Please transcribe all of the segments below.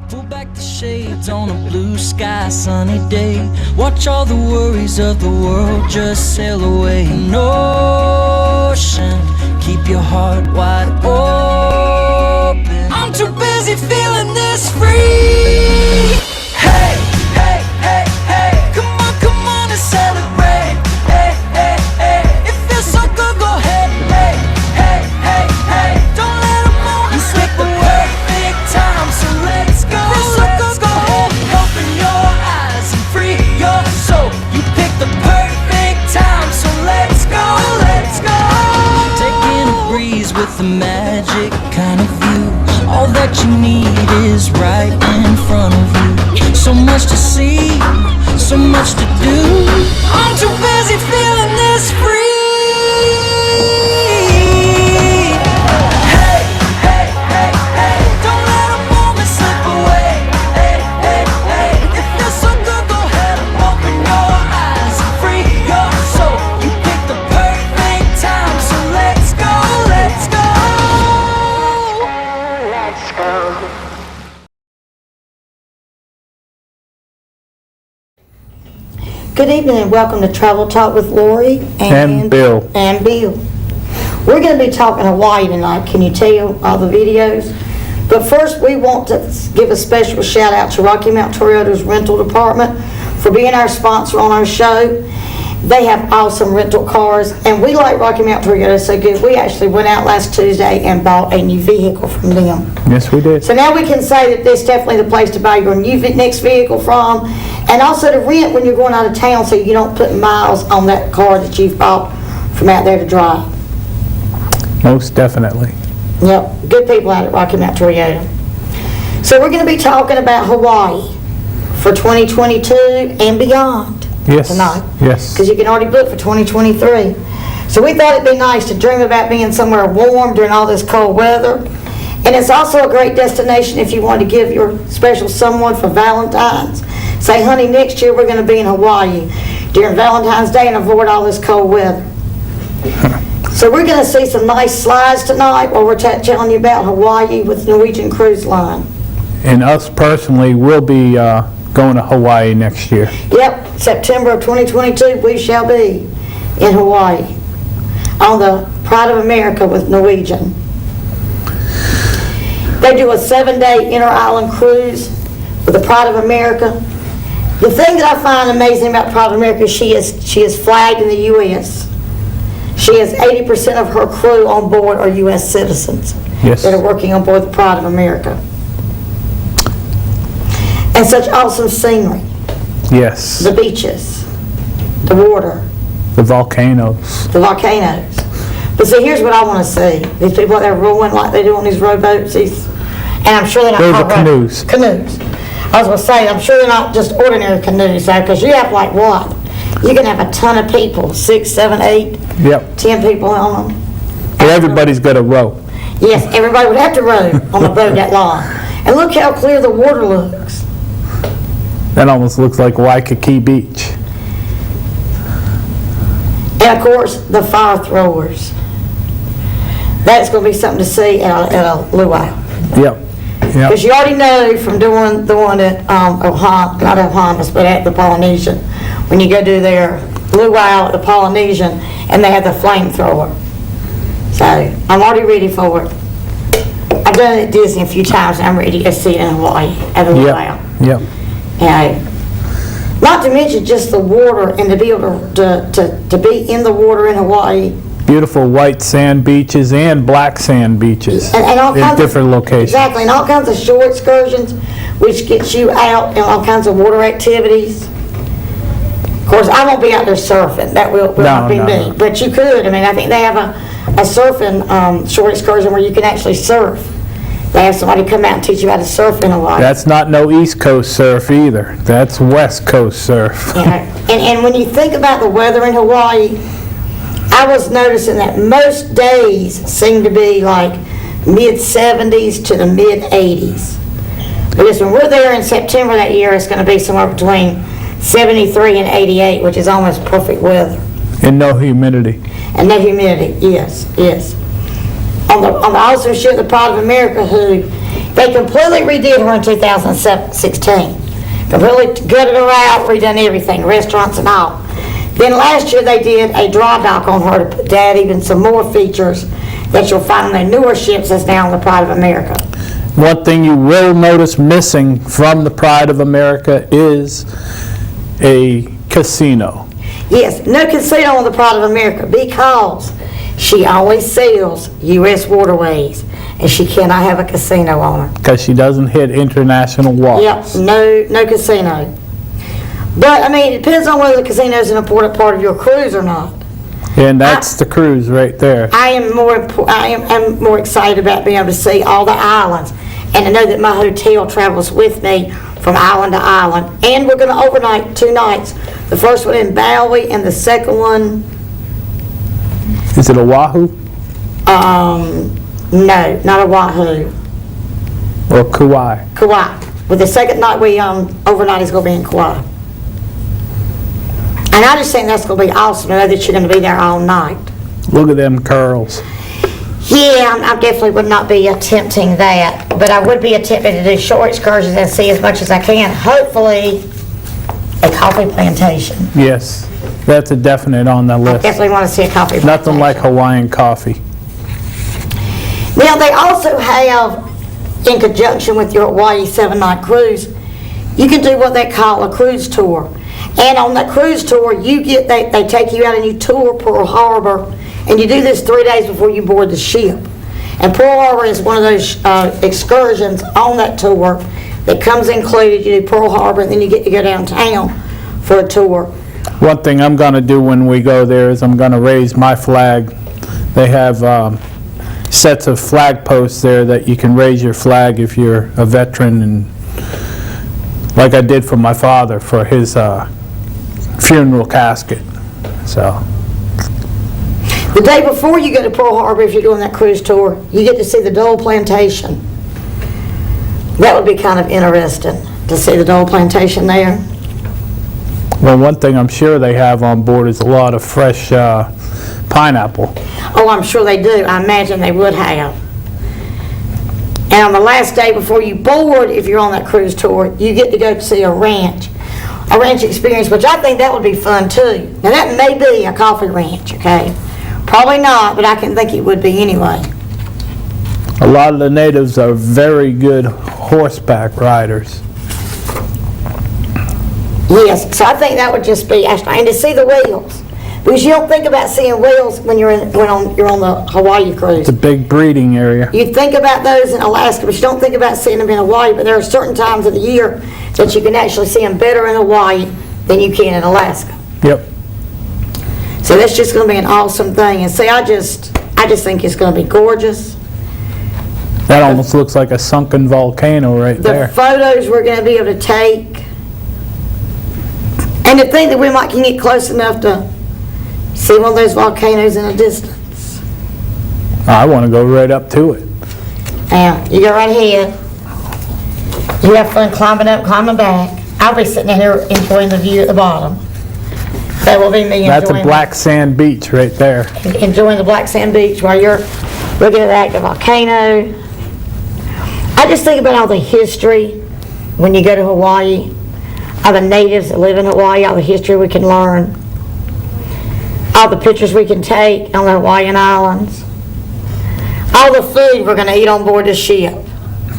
Pull back the shades on a blue sky sunny day. Watch all the worries of the world just sail away. An ocean, keep your heart wide open. I'm too busy feeling this free. Hey, hey, hey, hey, come on and celebrate. Hey, hey, hey, it feels so good, go ahead. Hey, hey, hey, hey, don't let a moment slip away. Perfect time, so let's go. Let's go ahead, open your eyes and free your soul. You picked the perfect time, so let's go, let's go. Taking a breeze with the magic kind of view. All that you need is right in front of you. So much to see, so much to do. I'm too busy feeling this free. Hey, hey, hey, hey, don't let a moment slip away. Hey, hey, hey, it feels so good, go ahead and open your eyes and free your soul. You picked the perfect time, so let's go, let's go. Let's go. Good evening and welcome to Travel Talk with Lorie And Bill. And Bill. We're going to be talking Hawaii tonight. Can you tell all the videos? But first, we want to give a special shout out to Rocky Mountain Toyota's rental department for being our sponsor on our show. They have awesome rental cars, and we like Rocky Mountain Toyota so good. We actually went out last Tuesday and bought a new vehicle from them. Yes, we did. So now we can say that this is definitely the place to buy your next vehicle from, and also to rent when you're going out of town so you don't put miles on that car that you've bought from out there to drive. Most definitely. Yep, good people out at Rocky Mountain Toyota. So we're going to be talking about Hawaii for 2022 and beyond tonight. Yes. Because you can already book for 2023. So we thought it'd be nice to dream about being somewhere warm during all this cold weather. And it's also a great destination if you want to give your special someone for Valentines. Say, honey, next year we're going to be in Hawaii during Valentine's Day and avoid all this cold weather. So we're going to see some nice slides tonight while we're telling you about Hawaii with Norwegian Cruise Line. And us personally will be going to Hawaii next year. Yep, September of 2022 we shall be in Hawaii on the Pride of America with Norwegian. They do a 7-day inter-island cruise with the Pride of America. The thing that I find amazing about Pride of America is she is flagged in the U.S. She has 80% of her crew on board are U.S. citizens. Yes. that are working on board the Pride of America. And such awesome scenery, Yes. the beaches, the water, The volcanoes. the volcanoes. But see, here's what I want to see. These people out there rowing like they do on these rowboats, and I'm sure they're not Those are called canoes. Canoes. I was going to say, I'm sure they're not just ordinary canoes, because you have like what? You can have a ton of people, 6, 7, 8, Yep. 10 people on them. But everybody's got a row. Yes, everybody would have to row on a boat that long. And look how clear the water looks. That almost looks like Waikiki Beach. And of course, the fire throwers. That's going to be something to see at a luau. Yep. Yep. Because you already know from doing the one at not Ohamas, but at the Polynesian, when you go do their luau at the Polynesian, and they have the flamethrower. So I'm already ready for it. I've done it at Disney a few times, and I'm ready to see it in Hawaii at the luau. Yep. Not to mention just the water, and to be able to be in the water in Hawaii. Beautiful white sand beaches and black sand beaches And all in kinds different locations. Exactly, and all kinds of shore excursions, which gets you out and all kinds of water activities. Of course, I won't be out there surfing. That will not be me. No. But you could. I mean, I think they have a surfing shore excursion where you can actually surf. They have somebody come out and teach you how to surf in Hawaii. That's not no East Coast surf either. That's West Coast surf. Yeah. And when you think about the weather in Hawaii, I was noticing that most days seem to be like mid-70s to the mid-80s. Because when we're there in September that year, it's going to be somewhere between 73 and 88, which is almost perfect weather. And no humidity. And no humidity, yes. On the awesome ship, the Pride of America, who they completely redid her in 2016. Completely gutted her out, redone everything, restaurants and all. Then last year they did a dry dock on her to add even some more features that you'll find on the newer ships that's now on the Pride of America. One thing you will notice missing from the Pride of America is a casino. Yes, no casino on the Pride of America because she only sails U.S. waterways and she cannot have a casino on her. Because she doesn't hit international waters. Yep, no casino. But, I mean, it depends on whether the casino is an important part of your cruise or not. And that's the cruise right there. I am more excited about being able to see all the islands and to know that my hotel travels with me from island to island. And we're going to overnight 2 nights. The first one in Maui and the second one, Is it Oahu no, not Oahu, or Kauai? Kauai. But the second night we overnight is going to be in Kauai. And I just think that's going to be awesome to know that you're going to be there all night. Look at them curls. Yeah, I definitely would not be attempting that, but I would be attempting to do short excursions and see as much as I can. Hopefully, a coffee plantation. Yes, that's a definite on the I list. definitely want to see a coffee plantation. Nothing like Hawaiian coffee. Now, they also have, in conjunction with your Hawaii 7-night cruise, you can do what they call a cruise tour. And on that cruise tour, they take you out and you tour Pearl Harbor, and you do this 3 days before you board the ship. And Pearl Harbor is one of those excursions on that tour that comes included. You do Pearl Harbor, and then you get to go downtown for a tour. One thing I'm going to do when we go there is I'm going to raise my flag. They have sets of flag posts there that you can raise your flag if you're a veteran, and like I did for my father for his funeral casket. So The day before you go to Pearl Harbor, if you're doing that cruise tour, you get to see the Dole Plantation. That would be kind of interesting to see the Dole Plantation there. well, one thing I'm sure they have on board is a lot of fresh pineapple. Oh, I'm sure they do. I imagine they would have. And on the last day before you board, if you're on that cruise tour, you get to go to see a ranch experience, which I think that would be fun too. Now that may be a coffee ranch, okay? Probably not, but I can think it would be anyway. A lot of the natives are very good horseback riders. Yes, so I think that would just be, and to see the whales. Because you don't think about seeing whales when you're on the Hawaii cruise. It's a big breeding area. You think about those in Alaska, but you don't think about seeing them in Hawaii. But there are certain times of the year that you can actually see them better in Hawaii than you can in Alaska. Yep. So that's just going to be an awesome thing. And see, I just think it's going to be gorgeous. That almost looks like a sunken volcano right The there. photos we're going to be able to take, and to think that we might can get close enough to see one of those volcanoes in a distance. I want to go right up to it. Now, you go right ahead. You have fun climbing up, climbing back. I'll be sitting here enjoying the view at the bottom. That will be me enjoying. That's a black sand beach right there. Enjoying the black sand beach while you're looking at the active volcano. I just think about all the history when you go to Hawaii, all the natives that live in Hawaii, all the history we can learn, all the pictures we can take on the Hawaiian Islands, all the food we're going to eat on board the ship.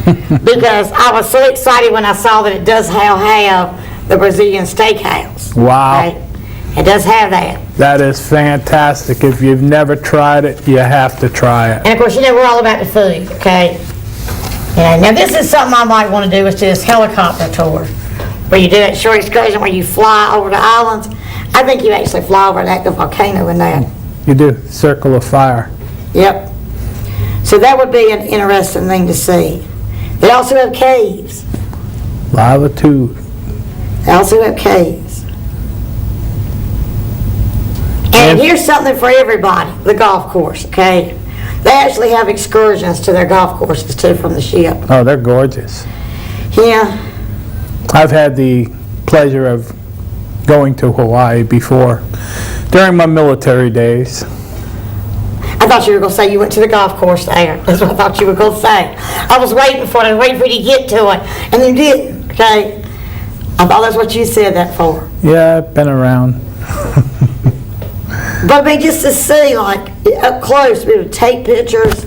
Because I was so excited when I saw that it does have the Brazilian steakhouse. Wow. Okay? It does have that. That is fantastic. If you've never tried it, you have to try it. And of course, you know, we're all about the food, okay? Yeah, now this is something I might want to do, is do this helicopter tour, where you do that short excursion where you fly over the islands. I think you actually fly over an active volcano in that. You do. Circle of Fire. Yep. So that would be an interesting thing to see. They also have caves. Lava tube. They also have caves. And here's something for everybody, the golf course, okay? They actually have excursions to their golf courses too from the ship. Oh, they're gorgeous. Yeah. I've had the pleasure of going to Hawaii before during my military days. I thought you were going to say you went to the golf course there. That's what I thought you were going to say. I was waiting for it. I was waiting for you to get to it. And you didn't, okay? I thought that's what you said that for. Yeah, I've been around. But I mean, just to see, like, up close, to be able to take pictures.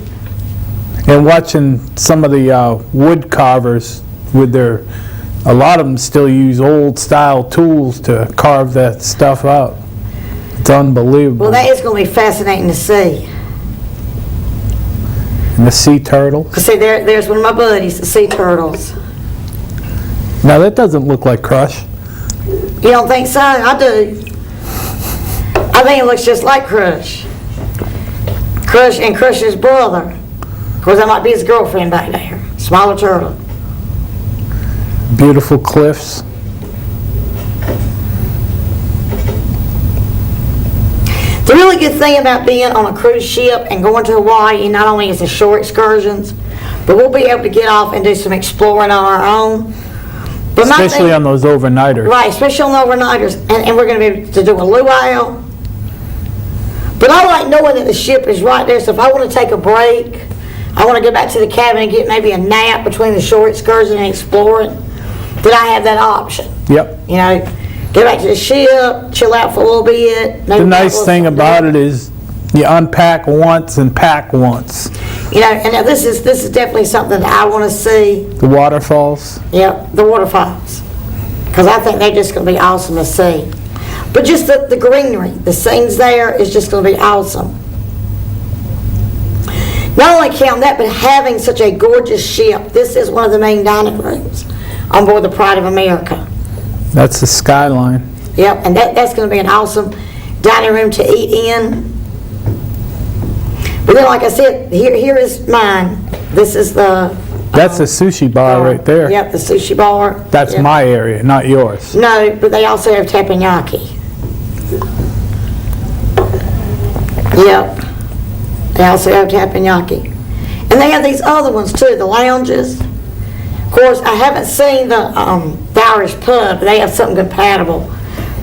And watching some of the wood carvers with a lot of them still use old style tools to carve that stuff out. It's unbelievable. Well, that is going to be fascinating to see. And the sea turtles. See, there's one of my buddies, the sea turtles. Now that doesn't look like Crush. You don't think so? I do. I think it looks just like Crush. Crush and Crush's brother. Of course, that might be his girlfriend back there. Smaller turtle. Beautiful cliffs. The really good thing about being on a cruise ship and going to Hawaii, not only is the shore excursions, but we'll be able to get off and do some exploring on our own. But Especially on those overnighters. Right, especially on the overnighters. And we're going to be able to do a luau. But I like knowing that the ship is right there, so if I want to take a break, I want to go back to the cabin and get maybe a nap between the shore excursion and exploring, then I have that option. Yep. You know, go back to the ship, chill out for a little bit. The nice thing about it is you unpack once and pack once. You know, and now this is definitely something that I want to see. The waterfalls. Yep, the waterfalls. Because I think they're just going to be awesome to see. But just the greenery, the scenes there is just going to be awesome. Not only counting that, but having such a gorgeous ship. This is one of the main dining rooms on board the Pride of America. That's the skyline. Yep, and that's going to be an awesome dining room to eat in. But then, like I said, here is mine. This is the... That's the sushi bar right there. Yep, the sushi bar. That's Yep. my area, not yours. No, but they also have teppanyaki. Yep. They also have teppanyaki. And they have these other ones too, the lounges. Of course, I haven't seen the Irish pub, but they have something compatible.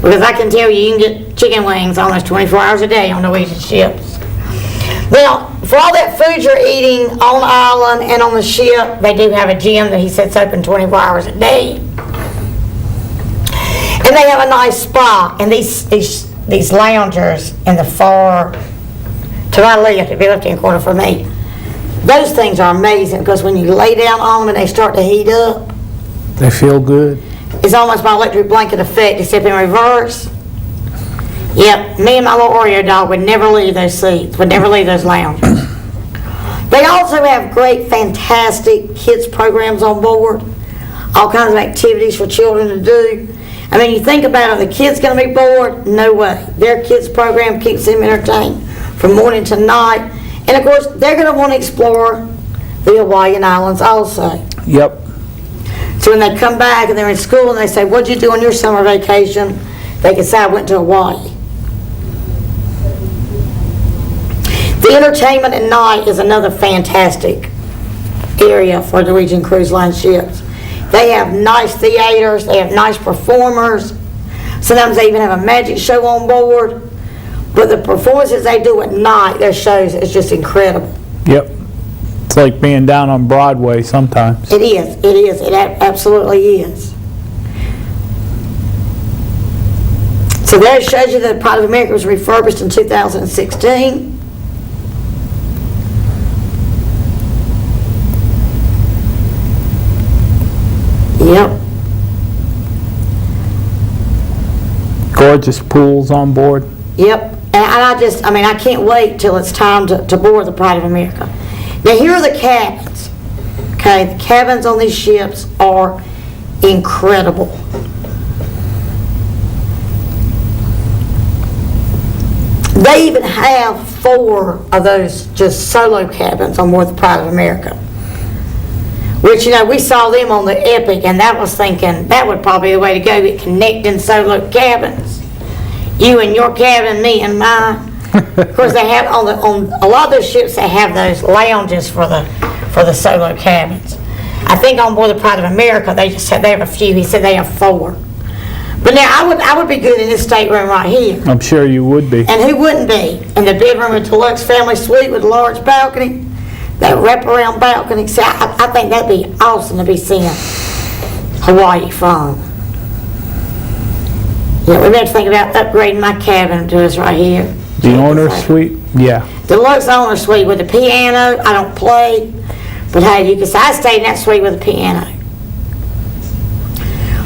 Because I can tell you can get chicken wings almost 24 hours a day on Norwegian ships. Now, for all that food you're eating on the island and on the ship, they do have a gym that he sets open 24 hours a day. And they have a nice spa. And these loungers in the far, to my left, it'd be left-hand corner for me, those things are amazing because when you lay down on them and they start to heat up, They feel good. it's almost my electric blanket effect except in reverse. Yep, me and my little Oreo dog would never leave those seats, would never leave those lounges. They also have great, fantastic kids programs on board, all kinds of activities for children to do. I mean, you think about it, the kid's going to be bored? No way. Their kids program keeps them entertained from morning to night. And of course, they're going to want to explore the Hawaiian Islands also. Yep. So when they come back and they're in school and they say, what'd you do on your summer vacation? They can say, I went to Hawaii. The entertainment at night is another fantastic area for Norwegian Cruise Line ships. They have nice theaters, they have nice performers. Sometimes they even have a magic show on board. But the performances they do at night, their shows, is just incredible. Yep. It's like being down on Broadway sometimes. It is, it absolutely is. So there it shows you that the Pride of America was refurbished in 2016. Yep. Gorgeous pools on board. Yep. And I can't wait till it's time to board the Pride of America. Now here are the cabins. Okay, the cabins on these ships are incredible. They even have 4 of those just solo cabins on board the Pride of America. Which, we saw them on the Epic, and that was thinking that would probably be the way to go, get connecting solo cabins. You and your cabin, me and mine. Of course, they have on a lot of those ships. They have those lounges for the solo cabins. I think on board the Pride of America, they have a few. He said they have 4. But now I would be good in this stateroom right here. I'm sure you would be. And who wouldn't be? In the bedroom, a deluxe family suite with a large balcony, that wraparound balcony. See, I think that'd be awesome to be seeing Hawaii from. Yeah, we better think about upgrading my cabin to us right here. The owner's suite? Yeah. Deluxe owner suite with a piano. I don't play, but hey, you can say I stayed in that suite with a piano.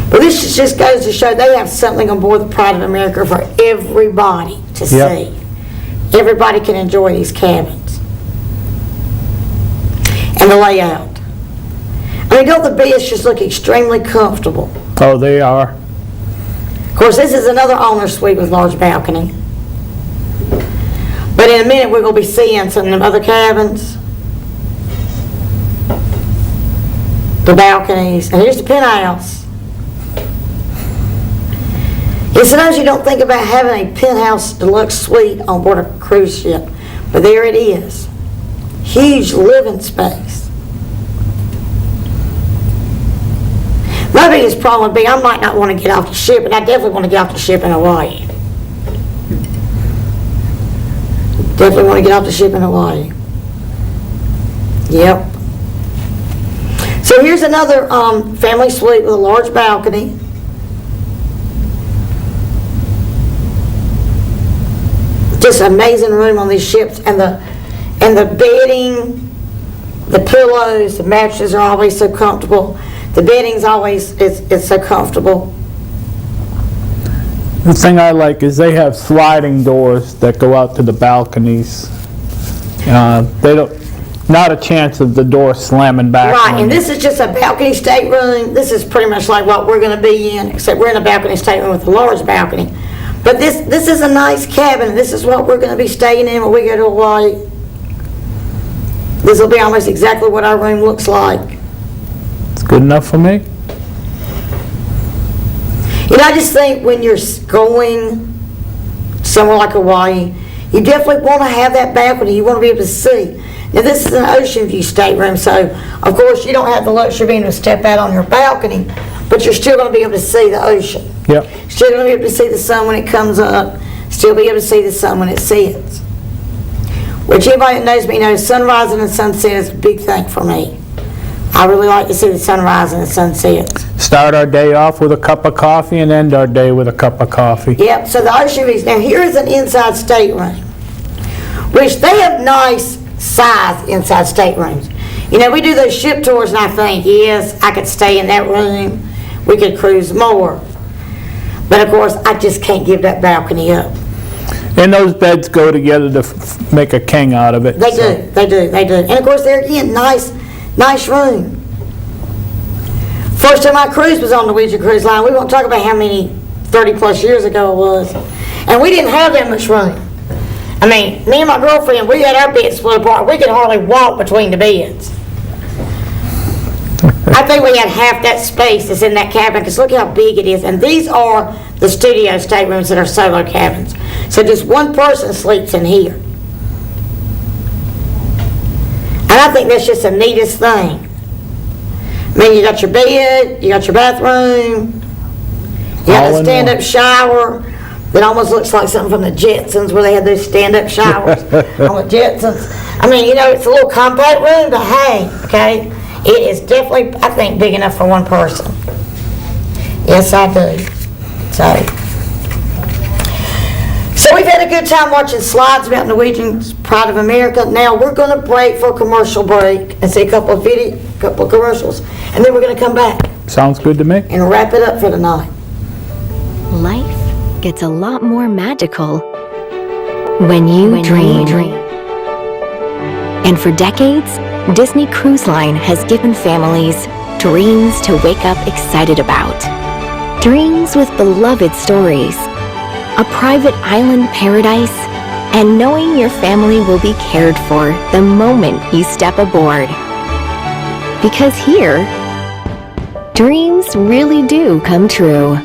But this just goes to show they have something on board the Pride of America for everybody to see. Everybody can enjoy these cabins. And the layout. I mean, don't the beds just look extremely comfortable? Oh, they are. Of course, this is another owner suite with large balcony. But in a minute, we're going to be seeing some of them other cabins. The balconies. And here's the penthouse. And sometimes you don't think about having a penthouse deluxe suite on board a cruise ship. But there it is. Huge living space. My biggest problem would be I might not want to get off the ship, but I definitely want to get off the ship in Hawaii. Definitely want to get off the ship in Hawaii. Yep. So here's another family suite with a large balcony. Just amazing room on these ships, and the bedding, the pillows, the mattresses are always so comfortable. The bedding's always is so comfortable. The thing I like is they have sliding doors that go out to the balconies. They don't, not a chance of the door slamming back. Right, and this is just a balcony stateroom. This is pretty much like what we're going to be in, except we're in a balcony stateroom with a large balcony. But this is a nice cabin. This is what we're going to be staying in when we go to Hawaii. This will be almost exactly what our room looks like. It's good enough for me. I just think when you're going somewhere like Hawaii, you definitely want to have that balcony. You want to be able to see. Now, this is an ocean view stateroom, so of course you don't have the luxury of being able to step out on your balcony, but you're still going to be able to see the ocean. Yep. Still going to be able to see the sun when it comes up. Still be able to see the sun when it sets. Which anybody that knows me knows sunrise and the sunset is a big thing for me. I really like to see the sunrise and the sunset. Start our day off with a cup of coffee and end our day with a cup of coffee. Yep, so the ocean views. Now here is an inside stateroom, which they have nice size inside staterooms. We do those ship tours and I think, yes, I could stay in that room. We could cruise more. But of course, I just can't give that balcony up. And those beds go together to make a king out of it. They so. do, they do, they do. And of course, there again, nice room. First time I cruised was on Norwegian Cruise Line. We won't talk about how many 30-plus years ago it was. And we didn't have that much room. I mean, me and my girlfriend, we had our beds split apart. We could hardly walk between the beds. I think we had half that space that's in that cabin, because look how big it is. And these are the studio staterooms that are solo cabins. So just one person sleeps in here. And I think that's just the neatest thing. I mean, you got your bed, you got your bathroom, you got All a in stand-up one. shower that almost looks like something from the Jetsons, where they had those stand-up showers on the Jetsons. I mean, you know, it's a little compact room, but hey, okay, it is definitely, I think, big enough for one person. Yes, I do. So we've had a good time watching slides about Norwegian Pride of America. Now we're going to break for a commercial break and see a couple of commercials, and then we're going to come back Sounds good to me. and wrap it up for tonight. Life gets a lot more magical when you dream. And for decades, Disney Cruise Line has given families dreams to wake up excited about. Dreams with beloved stories, a private island paradise, and knowing your family will be cared for the moment you step aboard. Because here, dreams really do come true.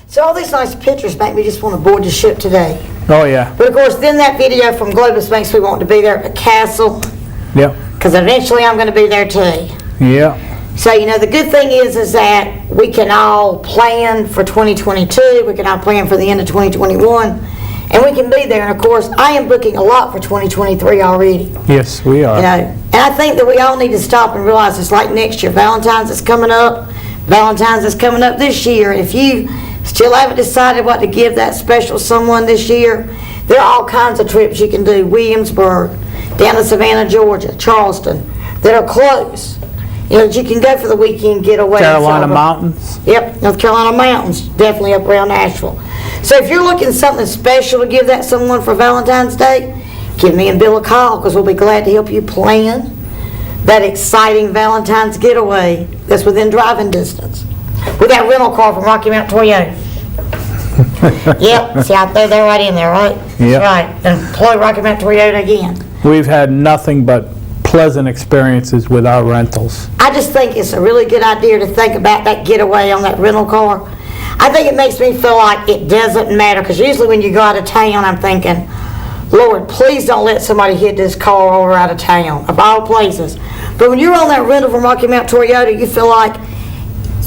So all these nice pictures make me just want to board the ship today. Oh, yeah. But of course, then that video from Globus makes me want to be there at the castle, Yep. because eventually I'm going to be there too. Yeah. So, you know, the good thing is that we can all plan for 2022, we can all plan for the end of 2021, and we can be there. And of course, I am booking a lot for 2023 already. Yes, we are. You know, and I think that we all need to stop and realize it's like next year. Valentine's is coming up. Valentine's is coming up this year. If you still haven't decided what to give that special someone this year, there are all kinds of trips you can do. Williamsburg, down to Savannah, Georgia, Charleston, that are close. You know, that you can go for the weekend getaway. Carolina Mountains. Yep, North Carolina Mountains, definitely up around Nashville. So if you're looking something special to give that someone for Valentine's Day, give me and Bill a call, because we'll be glad to help you plan that exciting Valentine's getaway that's within driving distance. We got a rental car from Rocky Mount Toyota. Yep, see, they're right in there, right? Yep. Right, and employ Rocky Mount Toyota again. We've had nothing but pleasant experiences with our rentals. I just think it's a really good idea to think about that getaway on that rental car. I think it makes me feel like it doesn't matter, because usually when you go out of town, I'm thinking, Lord, please don't let somebody hit this car over out of town, of all places. But when you're on that rental from Rocky Mount Toyota, you feel like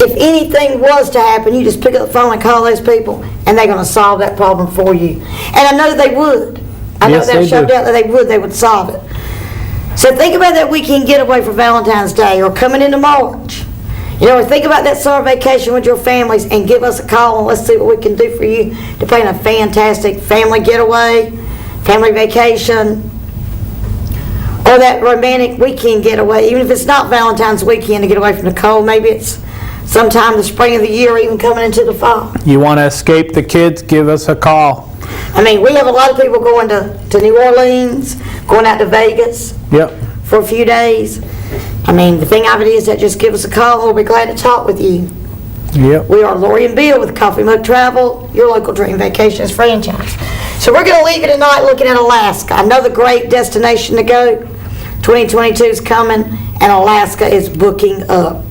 if anything was to happen, you just pick up the phone and call those people, and and they're going to solve that problem for you. And I know they would. I know Yes, they've they showed do. out that they would solve it. So think about that weekend getaway for Valentine's Day or coming into March. You know, or think about that summer vacation with your families and give us a call and let's see what we can do for you to plan a fantastic family getaway, family vacation, or that romantic weekend getaway. Even if it's not Valentine's weekend to get away from the cold, maybe it's sometime the spring of the year or even coming into the fall. You want to escape the kids, give us a call. I mean, we have a lot of people going to New Orleans, going out to Vegas Yep. for a few days. I mean, the thing of it is that just give us a call and we'll be glad to talk with you. Yep. We are Lorie and Bill with Coffee Mug Travel, your local dream vacations franchise. So we're going to leave you tonight looking at Alaska, another great destination to go. 2022 is coming and Alaska is booking up.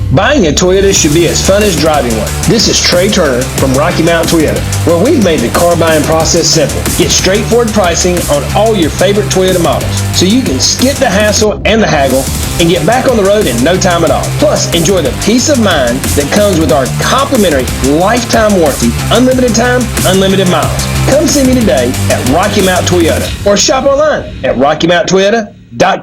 Buying a Toyota should be as fun as driving one. This is Trey Turner from Rocky Mountain Toyota, where we've made the car buying process simple. Get straightforward pricing on all your favorite Toyota models, so you can skip the hassle and the haggle and get back on the road in no time at all. Plus, enjoy the peace of mind that comes with our complimentary lifetime warranty, unlimited time, unlimited miles. Come see me today at Rocky Mountain Toyota or shop online at RockyMountToyota.com.